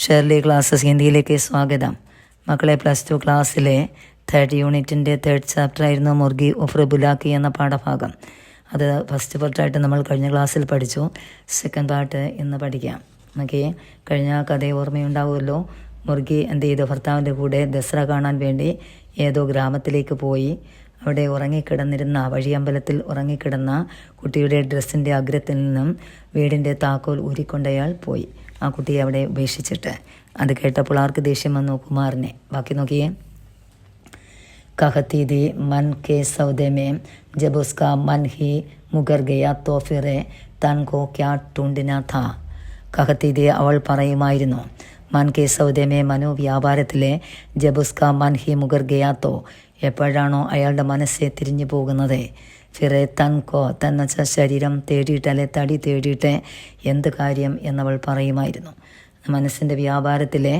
Shirley classes ഹിന്ദിയിലേക്ക് സ്വാഗതം. മക്കളെ, +2 ക്ലാസ്സിലെ 3rd യൂണിറ്റിൻ്റെ 3rd ചാപ്റ്റർ ആയിരുന്നു മുർഗി ഉഫ്ര ബുലാക്കി എന്ന പാഠഭാഗം. അത് ഫസ്റ്റ് പാർട്ടായിട്ട് നമ്മൾ കഴിഞ്ഞ ക്ലാസ്സിൽ പഠിച്ചു. സെക്കൻഡ് പാർട്ട് ഇന്ന് പഠിക്കാം. ഓക്കെ, കഴിഞ്ഞ കഥ ഓർമ്മയുണ്ടാവുമല്ലോ. മുർഗി എന്ത് ചെയ്തു? ഭർത്താവിൻ്റെ കൂടെ ദസറ കാണാൻ വേണ്ടി ഏതോ ഗ്രാമത്തിലേക്ക് പോയി. അവിടെ ഉറങ്ങിക്കിടന്നിരുന്ന വഴിയമ്പലത്തിൽ ഉറങ്ങിക്കിടന്ന കുട്ടിയുടെ ഡ്രസ്സിൻ്റെ അഗ്രത്തിൽ നിന്നും വീടിൻ്റെ താക്കോൽ ഊരിക്കൊണ്ടയാൾ പോയി. ആ കുട്ടിയെ അവിടെ ഉപേക്ഷിച്ചിട്ട്. അത് കേട്ടപ്പോൾ ആർക്ക് ദേഷ്യം വന്നു? കുമാറിനെ. ബാക്കി നോക്കിയേ. कहती थी मन के सौदे में जब उसका मन ही मुकर गया तो फिर तन को क्या ढूंढना था. कहती थी, അവൾ പറയുമായിരുന്നു, മൻ കെ സൗദമേ, മനോവ്യാപാരത്തിലെ ജബുസ്ക മൻ ഹി മുഗർ ഗയാത്തോ, എപ്പോഴാണോ അയാളുടെ മനസ്സെ തിരിഞ്ഞു പോകുന്നത്, ഫിറെ തൻകോ, തന്നെച്ച ശരീരം തേടിയിട്ട് അല്ലെ തടി തേടിയിട്ട് എന്ത് കാര്യം എന്നവൾ പറയുമായിരുന്നു. മനസ്സിൻ്റെ വ്യാപാരത്തിലെ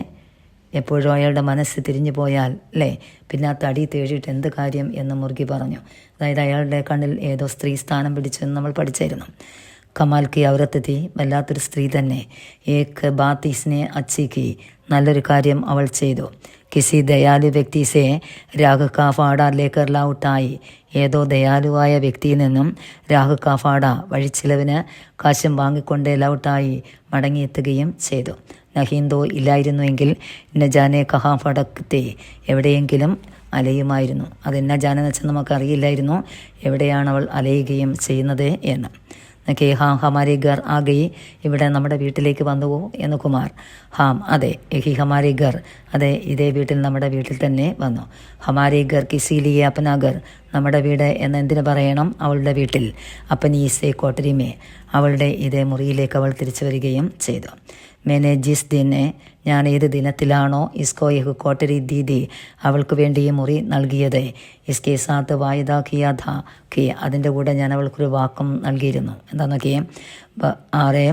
എപ്പോഴും അയാളുടെ മനസ്സ് തിരിഞ്ഞു പോയാൽ അല്ലേ, പിന്നെ ആ തടി തേടിയിട്ട് എന്ത് കാര്യം എന്ന് മുർഗി പറഞ്ഞു. അതായത് അയാളുടെ കണ്ണിൽ ഏതോ സ്ത്രീ സ്ഥാനം പിടിച്ചെന്ന് നമ്മൾ പഠിച്ചായിരുന്നു. കമാൽ കി ഔറത്ത് തി, വല്ലാത്തൊരു സ്ത്രീ തന്നെ. ഏക് ബാത്ത് ഇസ്നെ അച്ചി കി, നല്ലൊരു കാര്യം അവൾ ചെയ്തു. കിസി ദയാലു വ്യക്തി സെ രാഗ് കാ ഫാഡ ലേക്കർ ലൗട്ടായി, ഏതോ ദയാലുവായ വ്യക്തിയിൽ നിന്നും രാഗ് കാ ഫാഡ, വഴിച്ചിലവിന് കാശും വാങ്ങിക്കൊണ്ട് ലൗട്ടായി മടങ്ങിയെത്തുകയും ചെയ്തു. നഹീന്തോ, ഇല്ലായിരുന്നുവെങ്കിൽ നജാനെ കഹാ ഫടക്തെ, എവിടെയെങ്കിലും അലയുമായിരുന്നു. അത് നജാനെന്ന് വെച്ചാൽ നമുക്കറിയില്ലായിരുന്നു എവിടെയാണ് അവൾ അലയുകയും ചെയ്യുന്നത് എന്ന്. നക്കെ ഹാം ഹമാരി ഗർ ആ ഗയി, ഇവിടെ നമ്മുടെ വീട്ടിലേക്ക് വന്നുവോ എന്ന് കുമാർ. ഹാം, അതെ. ഹി ഹമാരി ഗർ, അതെ, ഇതേ വീട്ടിൽ, നമ്മുടെ വീട്ടിൽ തന്നെ വന്നു. ഹമാരി ഗർ കിസിലിയെ അപ്പനാ ഗർ, നമ്മുടെ വീട് എന്ന് എന്തിനു പറയണം? അവളുടെ വീട്ടിൽ. അപ്പനി ഇസേ കോട്ടരിമേ, അവളുടെ ഇതേ മുറിയിലേക്ക് അവൾ തിരിച്ചു വരികയും ചെയ്തു. മേനെ ജിസ് ദിനെ, ഞാൻ ഏത് ദിനത്തിലാണോ ഇസ്കോ യഹ് കോട്ടരി ദീദി, അവൾക്ക് വേണ്ടി ഈ മുറി നൽകിയത്, ഇസ്കെ സാത്ത് വായദാ കിയാ ധാ കി, അതിൻ്റെ കൂടെ ഞാൻ അവൾക്കൊരു വാക്കും നൽകിയിരുന്നു. എന്താന്ന് നോക്കിയേ. ആറെ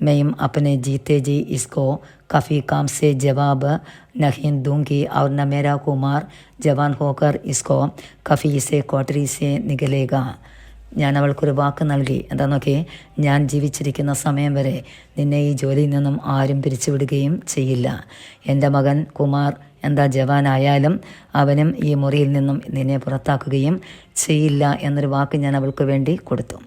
മെയും അപ്പനെ ജീത്തെ ജി ഇസ്കോ കഫി കാം സെ ജവാബ് നഹീൻ ദൂങ്കി ഔർ ന മേരാ കുമാർ ജവാൻ ഹോക്കർ ഇസ്കോ കഫി സെ കോട്ടരി സെ നികലേഗ, ഞാൻ അവൾക്കൊരു വാക്ക് നൽകി. എന്താ നോക്കി, ഞാൻ ജീവിച്ചിരിക്കുന്ന സമയം വരെ നിന്നെ ഈ ജോലിയിൽ നിന്നും ആരും പിരിച്ചുവിടുകയും ചെയ്യില്ല. എൻ്റെ മകൻ കുമാർ എന്താ ജവാനായാലും അവനും ഈ മുറിയിൽ നിന്നും നിന്നെ പുറത്താക്കുകയും ചെയ്യില്ല എന്നൊരു വാക്ക് ഞാൻ അവൾക്ക് വേണ്ടി കൊടുത്തു.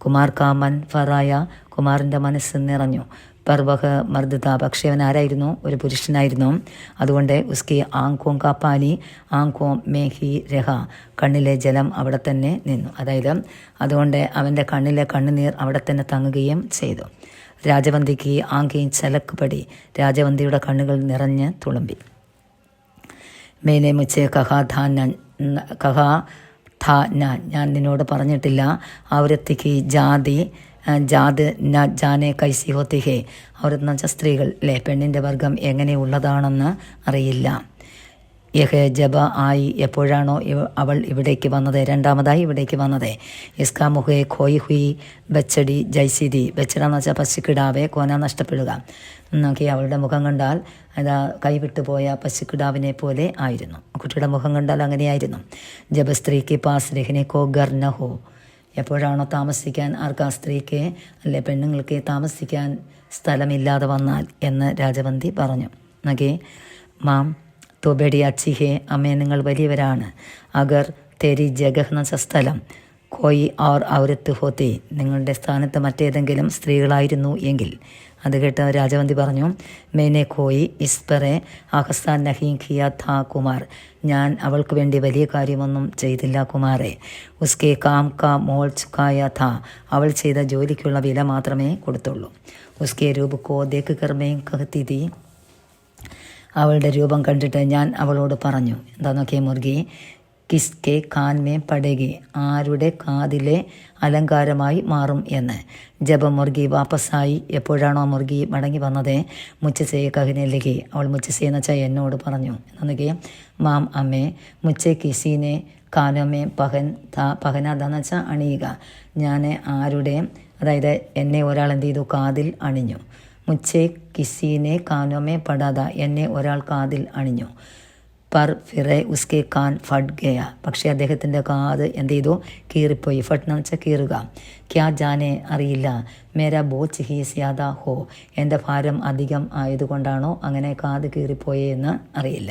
കുമാർ കാമൻ ഫറായ, കുമാറിൻ്റെ മനസ്സ് നിറഞ്ഞു. പർവഹ മർദ്ദത, പക്ഷേ അവൻ ആരായിരുന്നു? ഒരു പുരുഷനായിരുന്നു. അതുകൊണ്ട് ഉസ്കി ആങ്കോം കാപ്പാനി ആങ്കോം മേഹി രഹ, കണ്ണിലെ ജലം അവിടെ തന്നെ നിന്നു. അതായത് അതുകൊണ്ട് അവൻ്റെ കണ്ണിലെ കണ്ണുനീർ അവിടെ തന്നെ തങ്ങുകയും ചെയ്തു. രാജവന്തിക്ക് ആങ്കയും ചലക്ക് പടി, രാജവന്തിയുടെ കണ്ണുകൾ നിറഞ്ഞ് തുളുമ്പി. മേനെ മുച്ചേ കഹാ ധാ ഞാൻ നിന്നോട് പറഞ്ഞിട്ടില്ല, ഔരത്തിക്ക് ജാത് ന ജാനെ കൈസി ഹോത്തി ഹേ, ഔരത്ത് വെച്ച സ്ത്രീകൾ അല്ലേ, പെണ്ണിൻ്റെ വർഗം എങ്ങനെയുള്ളതാണെന്ന് അറിയില്ല. യഹ് ജബ ആയി, എപ്പോഴാണോ അവൾ ഇവിടേക്ക് വന്നത്, രണ്ടാമതായി ഇവിടേക്ക് വന്നത്. ഇസ്കാ മുഹേ ഖോയ് ഹുയി ബച്ചടി ജൈസിദി, ബച്ചട എന്ന് വെച്ചാൽ പശുക്കിടാവെ, കോന നഷ്ടപ്പെടുക. നോക്കി, അവളുടെ മുഖം കണ്ടാൽ അതാ കൈവിട്ടു പോയ പശുക്കിടാവിനെ പോലെ ആയിരുന്നു. കുട്ടിയുടെ മുഖം കണ്ടാൽ അങ്ങനെയായിരുന്നു. ജബ സ്ത്രീക്ക് പാസ് രഹ്നെ കോ ഗർ ന ഹോ, എപ്പോഴാണോ താമസിക്കാൻ ആർക്കാ സ്ത്രീക്ക് അല്ലെ പെണ്ണുങ്ങൾക്ക് താമസിക്കാൻ സ്ഥലമില്ലാതെ വന്നാൽ എന്ന് രാജവന്തി പറഞ്ഞു. നോക്കി, മാം തോ ബേടി അച്ചി ഹേ, അമ്മേ നിങ്ങൾ വലിയവരാണ്. അഗർ തെരി ജഗഹ് എന്ന സ്ഥലം, കോയി ഔർ ഔരത്ത് ഹോത്തി, നിങ്ങളുടെ സ്ഥാനത്ത് മറ്റേതെങ്കിലും സ്ത്രീകളായിരുന്നു എങ്കിൽ. അത് കേട്ട് രാജവന്തി പറഞ്ഞു, മേനെ കോയി ഇസ്പറെ ആഹസാൻ നഹീ ഖിയ ഥാ കുമാർ, ഞാൻ അവൾക്ക് വേണ്ടി വലിയ കാര്യമൊന്നും ചെയ്തില്ല കുമാറെ. ഉസ്കെ കാം കാ മോൾ ചുക്കായ ഥാ, അവൾ ചെയ്ത ജോലിക്കുള്ള വില മാത്രമേ കൊടുത്തുള്ളൂ. ഉസ്കെ രൂപ കോ ദേക്ക് കർമ്മയും കഹത്തി തീ, അവളുടെ രൂപം കണ്ടിട്ട് ഞാൻ അവളോട് പറഞ്ഞു. എന്താ നോക്കിയേ മുർഗി, കിസ്കെ കാൻ മേ പടേഗി, ആരുടെ കാതിലെ അലങ്കാരമായി മാറും എന്ന്. ജബ മുർഗി വാപ്പസായി, എപ്പോഴാണോ മുർഗി മടങ്ങി വന്നത്, മുച്ചസേ കഹിനെ ലഗി, അവൾ മുച്ചസേ എന്ന് വെച്ചാൽ എന്നോട് പറഞ്ഞു. എന്നൊക്കെ മാം അമ്മേ, മുച്ചെ കിസീനെ കാനമേ പഹനാദാന്ന് വെച്ചാൽ അണിയുക. ഞാൻ ആരുടെ, അതായത് എന്നെ ഒരാൾ എന്ത് ചെയ്തു? കാതിൽ അണിഞ്ഞു. മുച്ചെ കിസീനെ കാനോമേ പടാത, എന്നെ ഒരാൾ കാതിൽ അണിഞ്ഞു. പർ ഫിറെ ഉസ്കെ കാൻ ഫട്ട് ഗയ. പക്ഷേ അദ്ദേഹത്തിൻ്റെ കാത് എന്ത് ചെയ്തു? കീറിപ്പോയി. ഫട്ട് എന്ന് വെച്ചാൽ കീറുക. ക്യാ ജാനെ അറിയില്ല. മേരാ ബോച്ച് ഹി സ്യാദ ഹോ. എൻ്റെ ഭാരം അധികം ആയതുകൊണ്ടാണോ അങ്ങനെ കാത് കീറിപ്പോയേ എന്ന് അറിയില്ല.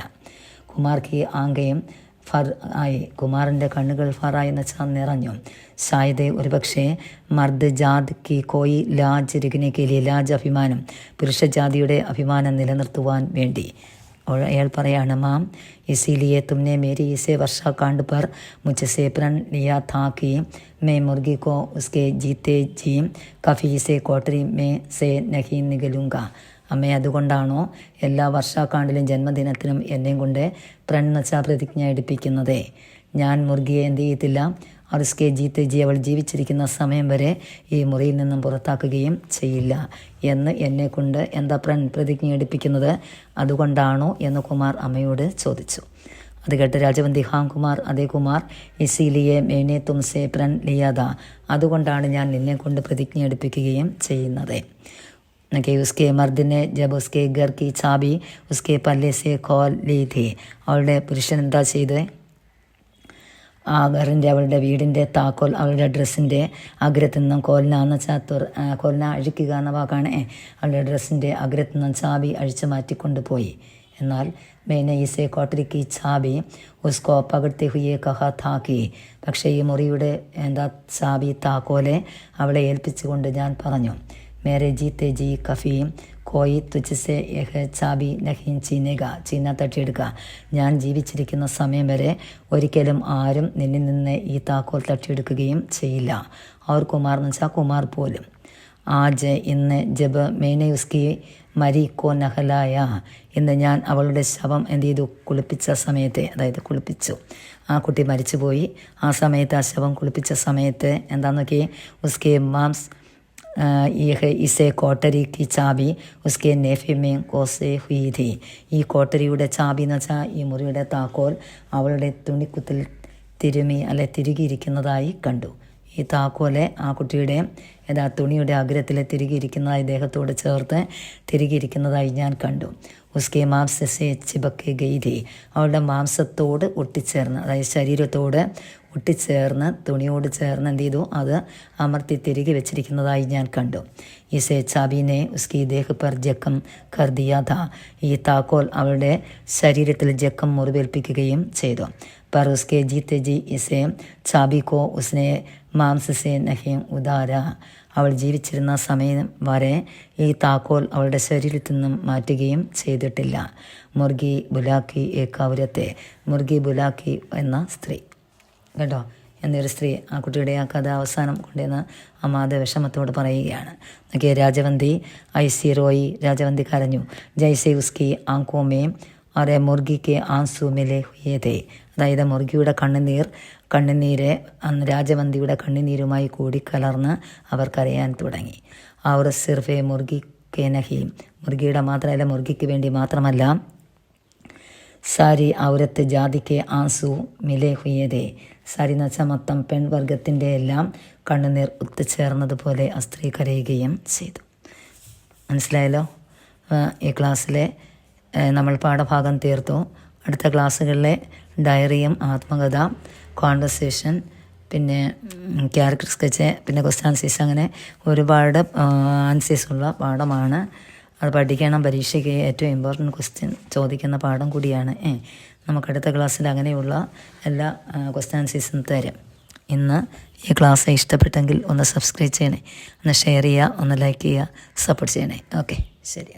കുമാർ കി ആങ്കയും ഫർ ആയി. കുമാറിൻ്റെ കണ്ണുകൾ ഫറായി എന്ന് വെച്ചാൽ നിറഞ്ഞു. ഷായദ് ഒരുപക്ഷെ മർദ് ജാത് കി കോയി ലാജ് രഖ്നെ കെ ലിയെ. ലാജ് അഭിമാനം, പുരുഷജാതിയുടെ അഭിമാനം നിലനിർത്തുവാൻ വേണ്ടി. അയാൾ പറയാണ്, മാം ഇसीलिए तुमने मेरी इसे वर्षाकांड पर मुझसे प्रण लिया था कि मैं मुर्गी को उसके जीते जी कभी से कोठरी में से नहीं निकलूँगा. അമ്മയെ അതുകൊണ്ടാണോ എല്ലാ വർഷാക്കാണ്ടിലും ജന്മദിനത്തിനും എന്നെയും കൊണ്ട് പ്രണച്ച പ്രതിജ്ഞ എടുപ്പിക്കുന്നത്? ഞാൻ മുർഗിയെ എന്ത് ചെയ്യത്തില്ല, അറുസ്കെ ജീത്ത് ജി, അവൾ ജീവിച്ചിരിക്കുന്ന സമയം വരെ ഈ മുറിയിൽ നിന്നും പുറത്താക്കുകയും ചെയ്യില്ല എന്ന് എന്നെക്കൊണ്ട് എന്താ പ്രതിജ്ഞ എടുപ്പിക്കുന്നത്? അതുകൊണ്ടാണോ എന്ന് കുമാർ അമ്മയോട് ചോദിച്ചു. അത് കേട്ട് രാജവന്തി, ഹാം കുമാർ, അതേ കുമാർ, ഇസീലിയെ മേനെ തുംസെ പ്രൺ ലിയാദ, അതുകൊണ്ടാണ് ഞാൻ നിന്നെ കൊണ്ട് പ്രതിജ്ഞ എടുപ്പിക്കുകയും ചെയ്യുന്നത്. कि उसके मर्द ने जब उसके घर की चाबी उसके पल्ले से खोल ली थी. അവളുടെ പുരുഷൻ എന്താ ചെയ്തത്? ആ അവളുടെ വീടിൻ്റെ താക്കോൽ അവളുടെ ഡ്രസ്സിൻ്റെ അഗ്രത്തിൽ നിന്നും കോലിനാന്ന് വെച്ചാൽ കോലിന അഴിക്കുക എന്ന വാക്കാണ്. അവളുടെ ഡ്രസ്സിൻ്റെ അഗ്രത്തിൽ നിന്നും ചാബി അഴിച്ചു മാറ്റിക്കൊണ്ട് പോയി. എന്നാൽ मैंने इसे कोठरी की चाबी उसको पकड़ते हुए कहा था कि, പക്ഷേ ഈ മുറിയുടെ എന്താ ചാബി താക്കോലെ അവളെ ഏൽപ്പിച്ചുകൊണ്ട് ഞാൻ പറഞ്ഞു, മേരെ ജീത്തെ ജി കഫി കോയി തുച്ഛസെ യഹ് ചാബി നഹീൻ ചീനേക. ചീന തട്ടിയെടുക്കുക. ഞാൻ ജീവിച്ചിരിക്കുന്ന സമയം വരെ ഒരിക്കലും ആരും നിന്നിൽ നിന്ന് ഈ താക്കോൽ തട്ടിയെടുക്കുകയും ചെയ്യില്ല. അവർ കുമാർ എന്ന് വെച്ചാൽ കുമാർ പോലും. ആജ് ഇന്ന് ജബ് മേനെ ഉസ്കി മരി കോ നഹലായ, ഇന്ന് ഞാൻ അവളുടെ ശവം എന്ത് ചെയ്തു? കുളിപ്പിച്ച സമയത്ത്, അതായത് കുളിപ്പിച്ചു. ആ കുട്ടി മരിച്ചുപോയി. ആ സമയത്ത്, ആ ശവം കുളിപ്പിച്ച സമയത്ത് എന്താന്ന് നോക്കി, ഉസ്കെ മാംസ് ഇസെ കോട്ടരി കി ചാബി ഉസ്കെ നേഫെ മേ കോസെ ഹുയി ഥി. ഈ കോട്ടരിയുടെ ചാബി എന്ന് വെച്ചാൽ ഈ മുറിയുടെ താക്കോൽ അവളുടെ തുണിക്കുത്തിൽ തിരുകിയിരിക്കുന്നതായി കണ്ടു. ഈ താക്കോലെ ആ കുട്ടിയുടെ തുണിയുടെ അഗ്രത്തിൽ തിരുകിയിരിക്കുന്നതായി ദേഹത്തോട് ചേർത്ത് തിരുകിയിരിക്കുന്നതായി ഞാൻ കണ്ടു. ഉസ്കെ മാംസസെ ചിബക്കെ ഗൈതി, അവളുടെ മാംസത്തോട് ഒട്ടിച്ചേർന്ന്, അതായത് ശരീരത്തോട് ഒട്ടിച്ചേർന്ന് തുണിയോട് ചേർന്ന് എന്ത് ചെയ്തു? അത് അമർത്തി തിരികെ വെച്ചിരിക്കുന്നതായി ഞാൻ കണ്ടു. ഇസെ ചാബീനെ ഉസ്കി ദേഹ് പർ ജക്കം കർ ദിയാ ഥാ. ഈ താക്കോൽ അവളുടെ ശരീരത്തിൽ ജക്കം മുറിവേൽപ്പിക്കുകയും ചെയ്തു. पर उसके जीते जी इसे चाबी को उसने മാംസ സേ നഹീം ഉദാര. അവൾ ജീവിച്ചിരുന്ന സമയം വരെ ഈ താക്കോൽ അവളുടെ ശരീരത്തിൽ നിന്നും മാറ്റുകയും ചെയ്തിട്ടില്ല. മുർഗി ബുലാക്കി ഏക്കാവുരത്തെ, മുർഗി ബുലാക്കി എന്ന സ്ത്രീ കേട്ടോ, എന്നൊരു സ്ത്രീ. ആ കുട്ടിയുടെ ആ കഥ അവസാനം കൊണ്ടുവന്ന് അമാദ വിഷമത്തോട് പറയുകയാണ്. നോക്കിയ രാജവന്തി ഐസി റോയി, രാജവന്തി കരഞ്ഞു. ജൈസെ ഉസ്കി ആങ്കോമേ അറെ മുർഗിക്ക് ആൻസു മിലെ ഹുയേതേ, അതായത് മുർഗിയുടെ കണ്ണുനീര് അന്ന് രാജവന്തിയുടെ കണ്ണുനീരുമായി കൂടി കലർന്ന് അവർ കരയാൻ തുടങ്ങി. അവർ സിർഫെ മുർഗിക്ക് നഹി, മുർഗിയുടെ മാത്രമല്ല, മുർഗിക്ക് വേണ്ടി മാത്രമല്ല, സാരി ഔരത്ത് ജാതിക്ക് ആൻസു മിലെ ഹുയേതേ, സാരി എന്ന് വെച്ചാൽ മൊത്തം പെൺവർഗത്തിൻ്റെ എല്ലാം കണ്ണുനീർ ഒത്തുചേർന്നതുപോലെ ആ സ്ത്രീ കരയുകയും ചെയ്തു. മനസ്സിലായല്ലോ? ഈ ക്ലാസ്സിലെ നമ്മൾ പാഠഭാഗം തീർത്തു. അടുത്ത ക്ലാസ്സുകളിലെ ഡയറിയും ആത്മകഥ, കോൺവെർസേഷൻ, പിന്നെ ക്യാരക്ടർ സ്കെച്ച്, പിന്നെ ക്വസ്റ്റ്യൻ ആൻസേഴ്സ്, അങ്ങനെ ഒരുപാട് ആൻസേഴ്സ് ഉള്ള പാഠമാണ്. അത് പഠിക്കണം. പരീക്ഷയ്ക്ക് ഏറ്റവും ഇമ്പോർട്ടൻറ്റ് ക്വസ്റ്റ്യൻ ചോദിക്കുന്ന പാഠം കൂടിയാണ്. നമുക്കടുത്ത ക്ലാസ്സിൽ അങ്ങനെയുള്ള എല്ലാ ക്വസ്റ്റ്യൻ ആൻസേഴ്സും തരും. ഇന്ന് ഈ ക്ലാസ് ഇഷ്ടപ്പെട്ടെങ്കിൽ ഒന്ന് സബ്സ്ക്രൈബ് ചെയ്യണേ, ഒന്ന് ഷെയർ ചെയ്യുക, ഒന്ന് ലൈക്ക് ചെയ്യുക, സപ്പോർട്ട് ചെയ്യണേ. ഓക്കെ, ശരി.